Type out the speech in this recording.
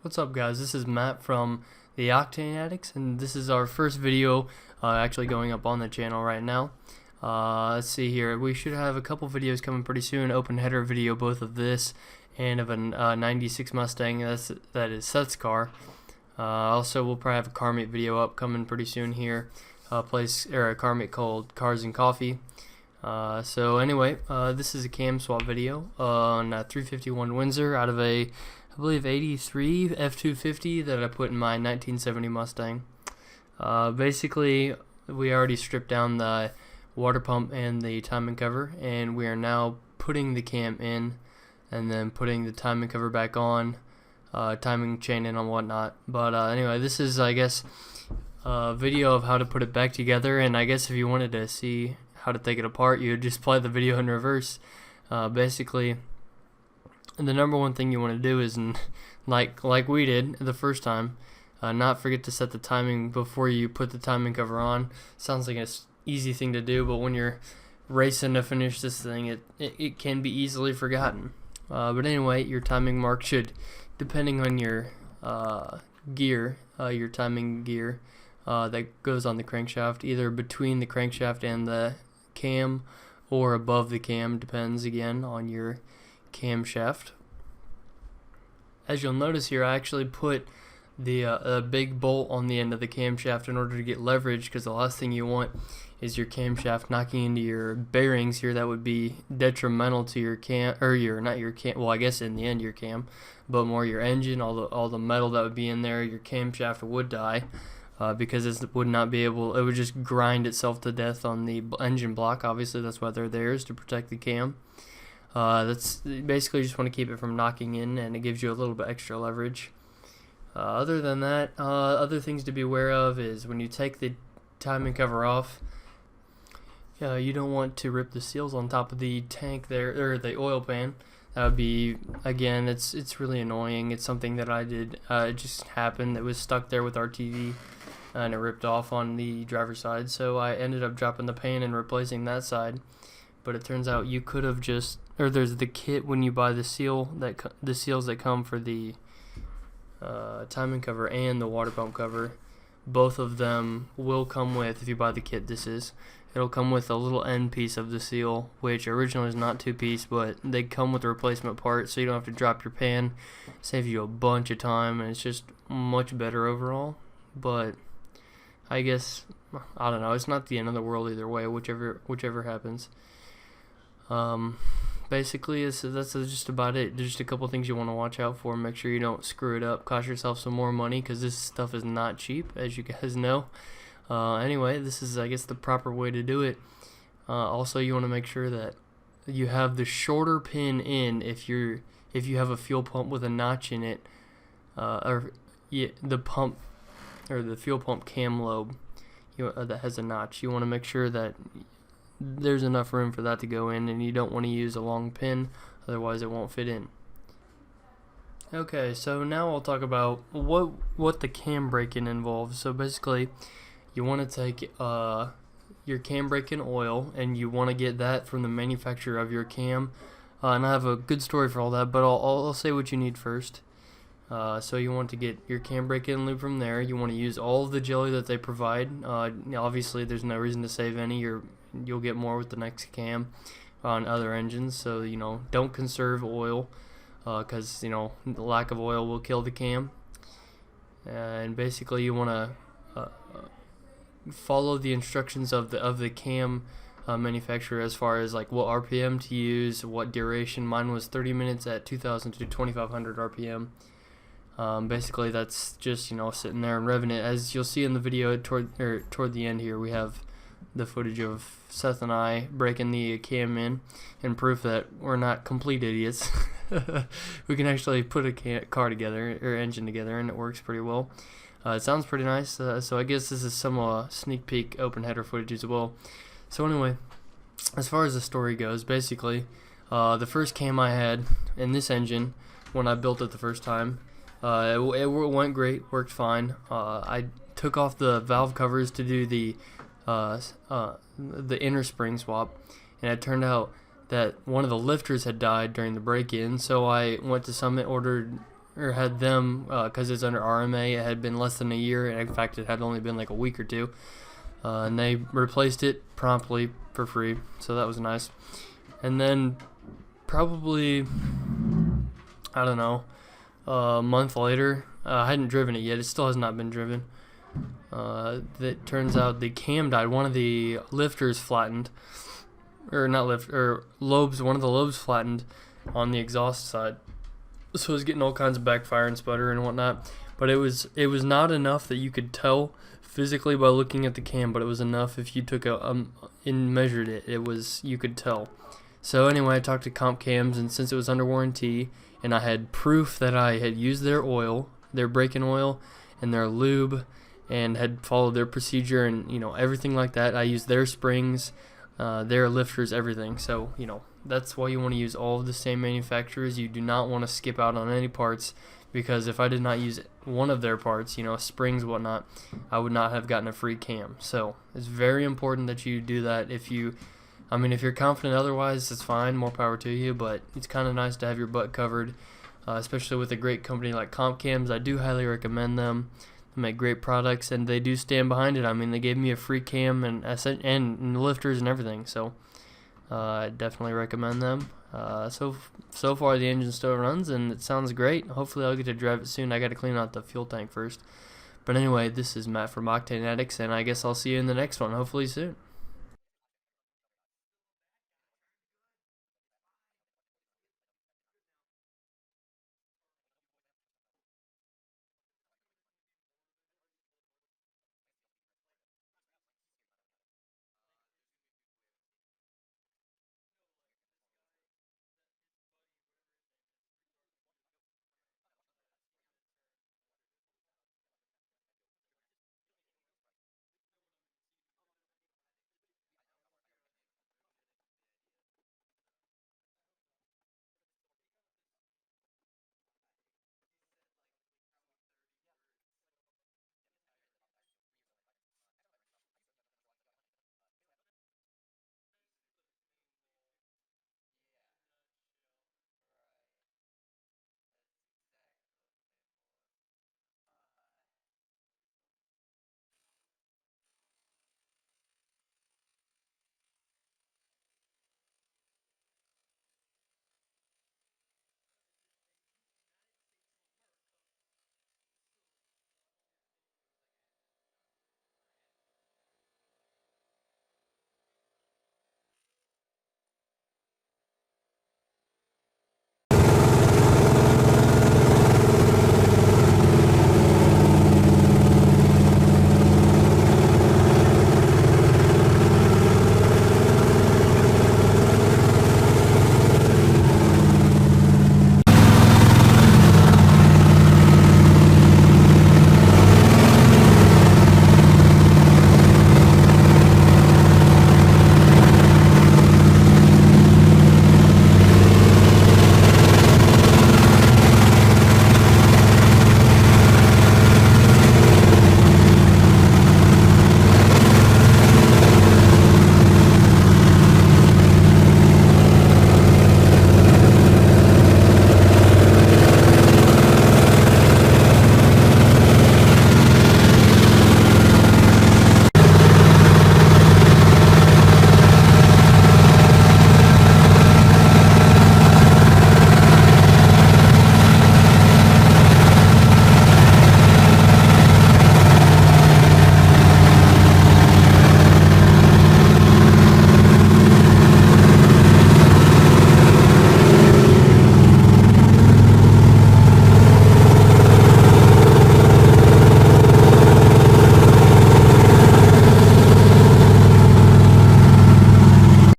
What's up, guys? This is Matt from the Octane Addicts, and this is our first video actually going up on the channel right now. Let's see here. We should have a couple videos coming pretty soon. Open header video, both of this and of a 96 Mustang. That is Seth's car. Also, we'll probably have a car meet video up coming pretty soon here. A car meet called Cars and Coffee. So anyway, this is a cam swap video on a 351 Windsor out of a, I believe, 83 F250 that I put in my 1970 Mustang. Basically, we already stripped down the water pump and the timing cover, and we are now putting the cam in and then putting the timing cover back on, timing chain in and whatnot. But anyway, this is, I guess, a video of how to put it back together, and I guess if you wanted to see how to take it apart, you would just play the video in reverse. Basically, the number one thing you want to do is, like we did the first time, not forget to set the timing before you put the timing cover on. Sounds like an easy thing to do, but when you're racing to finish this thing, it can be easily forgotten. But anyway, your timing mark should, depending on your gear, your timing gear that goes on the crankshaft, either between the crankshaft and the cam or above the cam, depends again on your camshaft. As you'll notice here, I actually put the big bolt on the end of the camshaft in order to get leverage, because the last thing you want is your camshaft knocking into your bearings here. That would be detrimental to your cam, or not your cam, well, I guess in the end your cam, but more your engine, all the metal that would be in there. Your camshaft would die because it would not be able, it would just grind itself to death on the engine block. Obviously that's why they're there, is to protect the cam. That's basically, you just want to keep it from knocking in, and it gives you a little bit extra leverage. Other than that, other things to be aware of is when you take the timing cover off, you don't want to rip the seals on top of the tank there, or the oil pan. That would be, again, it's really annoying. It's something that I did. It just happened. It was stuck there with our TV, and it ripped off on the driver's side. So I ended up dropping the pan and replacing that side. But it turns out you could have just, or there's the kit when you buy the seals that come for the timing cover and the water pump cover. Both of them will come with, if you buy the kit, it'll come with a little end piece of the seal, which originally is not two-piece, but they come with a replacement part, so you don't have to drop your pan. Save you a bunch of time, and it's just much better overall. But I guess, I don't know, it's not the end of the world either way, whichever happens. Basically, that's just about it. There's just a couple things you want to watch out for. Make sure you don't screw it up, cost yourself some more money, because this stuff is not cheap, as you guys know. Anyway, this is, I guess, the proper way to do it. Also, you want to make sure that you have the shorter pin in if you have a fuel pump with a notch in it, the pump, or the fuel pump cam lobe that has a notch. You want to make sure that there's enough room for that to go in, and you don't want to use a long pin, otherwise it won't fit in. Okay, so now I'll talk about what the cam break-in involves. So basically, you want to take your cam break-in oil, and you want to get that from the manufacturer of your cam. And I have a good story for all that, but I'll say what you need first. So you want to get your cam break-in lube from there. You want to use all of the jelly that they provide. Obviously, there's no reason to save any. You'll get more with the next cam on other engines. So, don't conserve oil, because, the lack of oil will kill the cam. And basically, you want to follow the instructions of the cam manufacturer as far as like what RPM to use, what duration. Mine was 30 minutes at 2,000 to 2,500 RPM. Basically, that's just sitting there and revving it. As you'll see in the video toward the end here, we have the footage of Seth and I breaking the cam in, and proof that we're not complete idiots. We can actually put a car together, or engine together, and it works pretty well. It sounds pretty nice. So I guess this is some sneak peek open header footage as well. So anyway, as far as the story goes, basically, the first cam I had in this engine when I built it the first time, it went great, worked fine. I took off the valve covers to do the inner spring swap, and it turned out that one of the lifters had died during the break-in. So I went to Summit, ordered or had them, because it's under RMA, it had been less than a year, and in fact it had only been like a week or two, and they replaced it promptly for free, so that was nice. And then probably, I don't know, a month later, I hadn't driven it yet, it still has not been driven. It turns out the cam died. One of the lifters flattened, or not lift, or lobes. One of the lobes flattened on the exhaust side, so it was getting all kinds of backfire and sputter and whatnot. But it was not enough that you could tell physically by looking at the cam, but it was enough if you took and measured it. You could tell. So anyway, I talked to Comp Cams, and since it was under warranty, and I had proof that I had used their oil, their braking oil, and their lube, and had followed their procedure and everything like that. I used their springs, their lifters, everything. So that's why you want to use all of the same manufacturers. You do not want to skip out on any parts, because if I did not use one of their parts, springs, whatnot, I would not have gotten a free cam. So it's very important that you do that. If you're confident otherwise, it's fine, more power to you, but it's kind of nice to have your butt covered, especially with a great company like Comp Cams. I do highly recommend them. They make great products, and they do stand behind it. They gave me a free cam and lifters and everything, so I definitely recommend them. So far the engine still runs, and it sounds great. Hopefully I'll get to drive it soon. I got to clean out the fuel tank first. But anyway, this is Matt from Octane Addicts, and I guess I'll see you in the next one, hopefully soon.